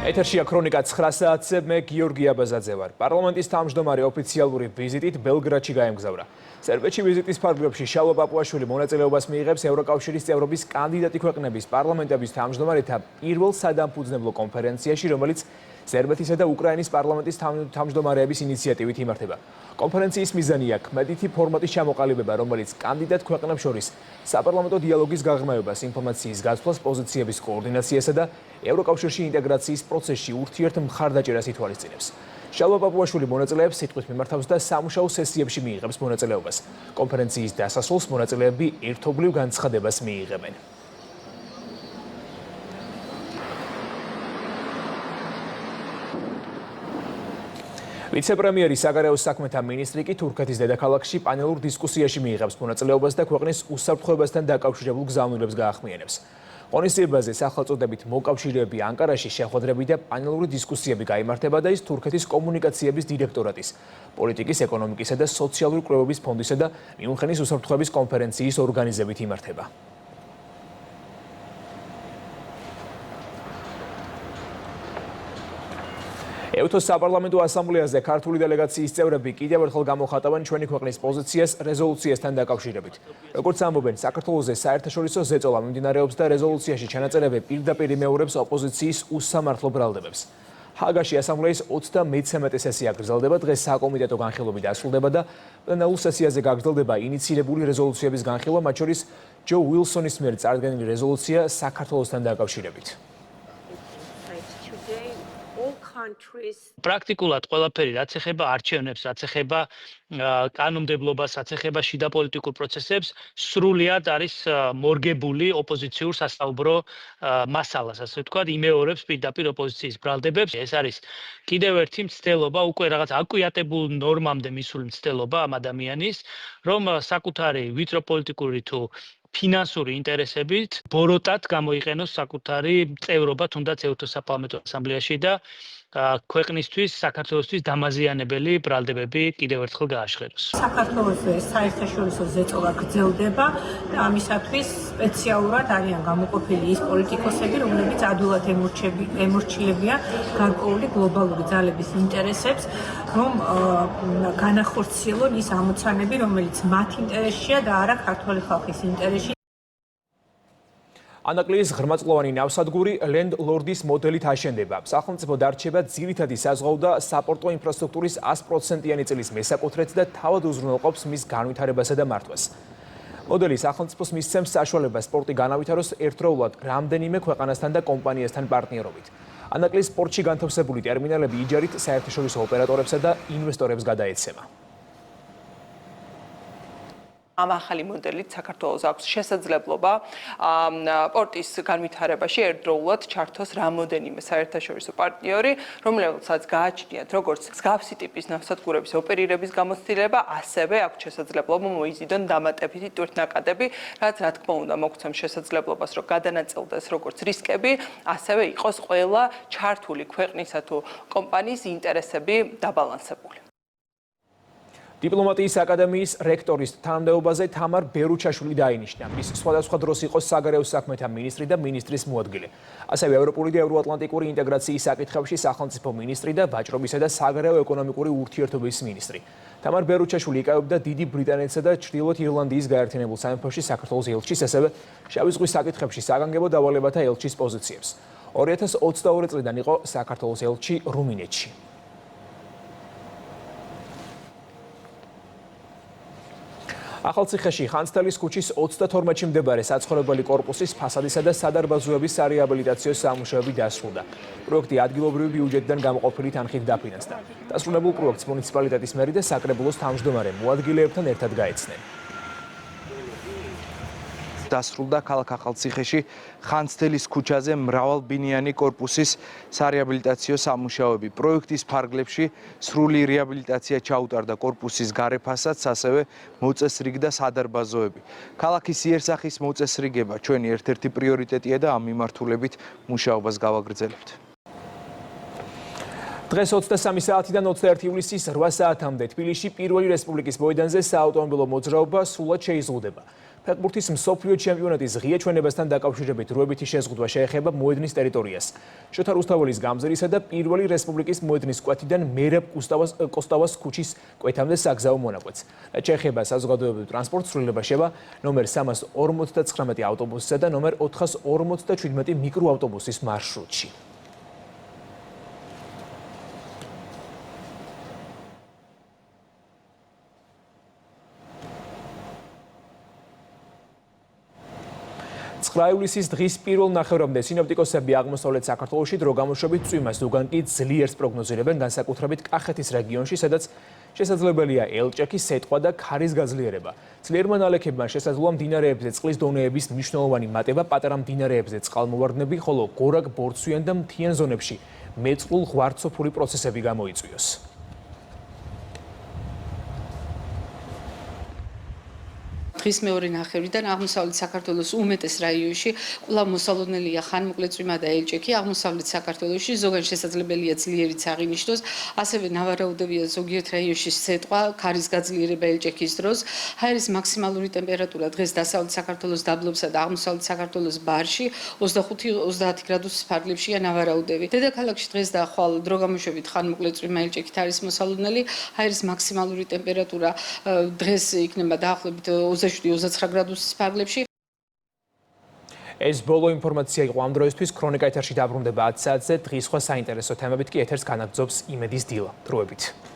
ეთერშია ქრონიკა 9 საათზე მე გიორგი აბაზაძე ვარ. პარლამენტის თავმჯდომარე ოფიციალური ვიზიტით ბელგრადში გაემგზავრა. სერბეთში ვიზიტის ფარგლებში შალვა პაპუაშვილი მონაწილეობას მიიღებს ევროკავშირის წევრობის კანდიდატი ქვეყნების პარლამენტების თავმჯდომარეთა პირველ სადამფუძნებლო კონფერენციაში, რომელიც სერბეთისა და უკრაინის პარლამენტის თავმჯდომარეების ინიციატივით იმართება. კონფერენციის მიზანია ქმედითი ფორმატის ჩამოყალიბება, რომელიც კანდიდატ ქვეყნებს შორის საპარლამენტო დიალოგის გაღრმავებას, ინფორმაციის გაცვლას, პოზიციების კოორდინაციასა და ევროკავშირში ინტეგრაციის პროცესში ურთიერთ მხარდაჭერას ითვალისწინებს. შალვა პაპუაშვილი მონაწილეებს სიტყვით მიმართავს და სამუშაო სესიებში მიიღებს მონაწილეობას. კონფერენციის დასასრულს მონაწილეები ერთობლივ განცხადებას მიიღებენ. ვიცე-პრემიერი საგარეო საქმეთა მინისტრი კი თურქეთის დედაქალაქში პანელურ დისკუსიაში მიიღებს მონაწილეობას და ქვეყნის უსაფრთხოებასთან დაკავშირებულ გზავნილებს გაახმიანებს. ღონისძიებაზე სახელწოდებით მოკავშირეები ანკარაში შეხვედრები და პანელური დისკუსიები გაიმართება და ის თურქეთის კომუნიკაციების დირექტორატის, პოლიტიკის, ეკონომიკისა და სოციალური კვლევების ფონდისა და მიუნხენის უსაფრთხოების კონფერენციის ორგანიზებით იმართება. ეუთოს საპარლამენტო ასამბლეაზე ქართული დელეგაციის წევრები კიდევ ერთხელ გამოხატავენ ჩვენი ქვეყნის პოზიციას რეზოლუციასთან დაკავშირებით. როგორც ამბობენ, საქართველოზე საერთაშორისო ზეწოლა მიმდინარეობს და რეზოლუციაში ჩანაწერები პირდაპირ იმეორებს ოპოზიციის უსამართლო ბრალდებებს. ჰაგაში ასამბლეის 33 სესია გრძელდება, დღეს საკომიტეტო განხილვები დასრულდება და პლენარულ სესიაზე გაგრძელდება ინიცირებული რეზოლუციების განხილვა, მათ შორის ჯო უილსონის მიერ წარდგენილი რეზოლუცია საქართველოსთან დაკავშირებით. პრაქტიკულად ყველაფერი, რაც ეხება არჩევნებს, რაც ეხება კანონმდებლობას, რაც ეხება შიდა პოლიტიკურ პროცესებს, სრულიად არის მორგებული ოპოზიციურ სასაუბრო მასალას, ასე ვთქვათ, იმეორებს პირდაპირ ოპოზიციის ბრალდებებს. ეს არის კიდევ ერთი მცდელობა, უკვე რაღაც აკვიატებულ ნორმამდე მისული მცდელობა ამ ადამიანის, რომ საკუთარი ვიწრო პოლიტიკური თუ ფინანსური ინტერესებით ბოროტად გამოიყენოს საკუთარი წევრობა თუნდაც ეუთოს საპარლამენტო ასამბლეაში და ქვეყნისთვის, საქართველოსთვის დამაზიანებელი ბრალდებები კიდევ ერთხელ გააშხეროს. საქართველოზე საერთაშორისო ზეწოლა გრძელდება და ამისათვის სპეციალურად არიან გამოყოფილი ის პოლიტიკოსები, რომლებიც ადვილად ემორჩილებიან გარკვეული გლობალური ძალების ინტერესებს, რომ განახორციელონ ის ამოცანები, რომელიც მათ ინტერესშია და არა ქართული ხალხის ინტერესში. ანაკლიის ღრმაწლოვანი ნავსადგური ლენდ-ლორდის მოდელით აშენდება. სახელმწიფო დარჩება ძირითადი საზღვაო და საპორტო ინფრასტრუქტურის 100%-იანი წილის მესაკუთრეთ და თავად უზრუნველყოფს მის განვითარებასა და მართვას. მოდელი სახელმწიფოს მისცემს საშუალებას სპორტი განავითაროს ერთდროულად რამდენიმე ქვეყანასთან და კომპანიასთან პარტნიორობით. ანაკლის სპორტში განთავსებული ტერმინალები იჯარით საერთაშორისო ოპერატორებსა და ინვესტორებს გადაეცემა. ამ ახალი მოდელით საქართველოს აქვს შესაძლებლობა პორტის განვითარებაში ერთდროულად ჩართოს რამოდენიმე საერთაშორისო პარტნიორი, რომლებსაც გააჩნიათ როგორც მსგავსი ტიპის ნავსადგურების ოპერირების გამოცდილება, ასევე აქვს შესაძლებლობა მოიზიდონ დამატებითი ტვირთნაკადები, რაც რა თქმა უნდა მოგცემს შესაძლებლობას, რომ გადანაწილდეს როგორც რისკები, ასევე იყოს ყველა ჩართული ქვეყნისა თუ კომპანიის ინტერესები დაბალანსებული. დიპლომატიის აკადემიის რექტორის თანამდებობაზე თამარ ბერუჩაშვილი დაინიშნა. ის სხვადასხვა დროს იყო საგარეო საქმეთა მინისტრი და მინისტრის მოადგილე. ასევე ევროპული და ევროატლანტიკური ინტეგრაციის საკითხებში სახელმწიფო მინისტრი და ვაჭრობისა და საგარეო ეკონომიკური ურთიერთობების მინისტრი. თამარ ბერუჩაშვილი იკავებდა დიდი ბრიტანეთსა და ჩრდილოეთ ირლანდიის გაერთიანებულ სამეფოში საქართველოს ელჩის, ასევე შავი ზღვის საკითხებში საგანგებო დავალებათა ელჩის პოზიციებს. 2022 წლიდან იყო საქართველოს ელჩი რუმინეთში. ახალციხეში ხანძთელის ქუჩის 32-ში მდებარე საცხოვრებელი კორპუსის ფასადისა და სადარბაზოების სარეაბილიტაციო სამუშაოები დასრულდა. პროექტი ადგილობრივი ბიუჯეტიდან გამოყოფილი თანხით დაფინანსდა. დასრულებულ პროექტს მუნიციპალიტეტის მერი და საკრებულოს თავმჯდომარე მოადგილეებთან ერთად გაეცნენ. დასრულდა ქალაქ ახალციხეში ხანძთელის ქუჩაზე მრავალბინიანი კორპუსის სარეაბილიტაციო სამუშაოები. პროექტის ფარგლებში სრული რეაბილიტაცია ჩაუტარდა კორპუსის გარე ფასადს, ასევე მოწესრიგდა სადარბაზოები. ქალაქის იერსახის მოწესრიგება ჩვენი ერთ-ერთი პრიორიტეტია და ამ მიმართულებით მუშაობას გავაგრძელებთ. დღეს 23 საათიდან 21 ივლისის 8 საათამდე თბილისში პირველი რესპუბლიკის მოედანზე საავტომობილო მოძრაობა სრულად შეიზღუდება. ფეხბურთის მსოფლიო ჩემპიონატის ღია ჩვენებასთან დაკავშირებით დროებითი შეზღუდვა შეეხება მოედნის ტერიტორიას. შოთა რუსთაველის გამზირისა და პირველი რესპუბლიკის მოედნის კვეთიდან მერაბ კოსტავას ქუჩის კვეთამდე საგზაო მონაკვეთს. რაც შეეხება საზოგადოებრივ ტრანსპორტს, სრულდება შევა ნომერ 359 ავტობუსისა და ნომერ 457 მიკროავტობუსის მარშრუტში. ივლისის დღის პირველ ნახევრამდე სინოპტიკოსები აღმოსავლეთ საქართველოში დრო გამოშვებით წვიმას, უგან კი ძლიერს პროგნოზირებენ, განსაკუთრებით კახეთის რეგიონში, სადაც შესაძლებელია ელჭექი, სეტყვა და ქარის გაძლიერება. ძლიერმა ნალექებმა შესაძლოა მდინარეებზე წყლის დონეების მნიშვნელოვანი მატება, პატარა მდინარეებზე წყალმოვარდნები, ხოლო გორაკ-ბორცვიან და მთიან ზონებში მეწყლულ ღვარცოფური პროცესები გამოიწვიოს. დღის მეორე ნახევრიდან აღმოსავლეთ საქართველოს უმეტეს რაიონში კვლავ მოსალოდნელია ხანმოკლე წვიმა და ელჭექი. აღმოსავლეთ საქართველოში ზოგან შესაძლებელია ძლიერიც აღინიშნოს, ასევე ნავარაუდევია ზოგიერთ რაიონში სეტყვა, ქარის გაძლიერება ელჭექის დროს. ჰაერის მაქსიმალური ტემპერატურა დღეს დასავლეთ საქართველოს დაბლობსა და აღმოსავლეთ საქართველოს ბარში 25-30 გრადუსის ფარგლებშია ნავარაუდები. დედაქალაქში დღეს და ხვალ დრო გამოშვებით ხანმოკლე წვიმა ელჭექით არის მოსალოდნელი. ჰაერის მაქსიმალური ტემპერატურა დღეს იქნება დაახლოებით 27-29 გრადუსის ფარგლებში. ეს ბოლო ინფორმაცია იყო ამ დროისთვის. ქრონიკა ეთერში დაბრუნდება 10 საათზე. დღის სხვა საინტერესო თემებით კი ეთერს განაგრძობს იმედის დილა. დროებით.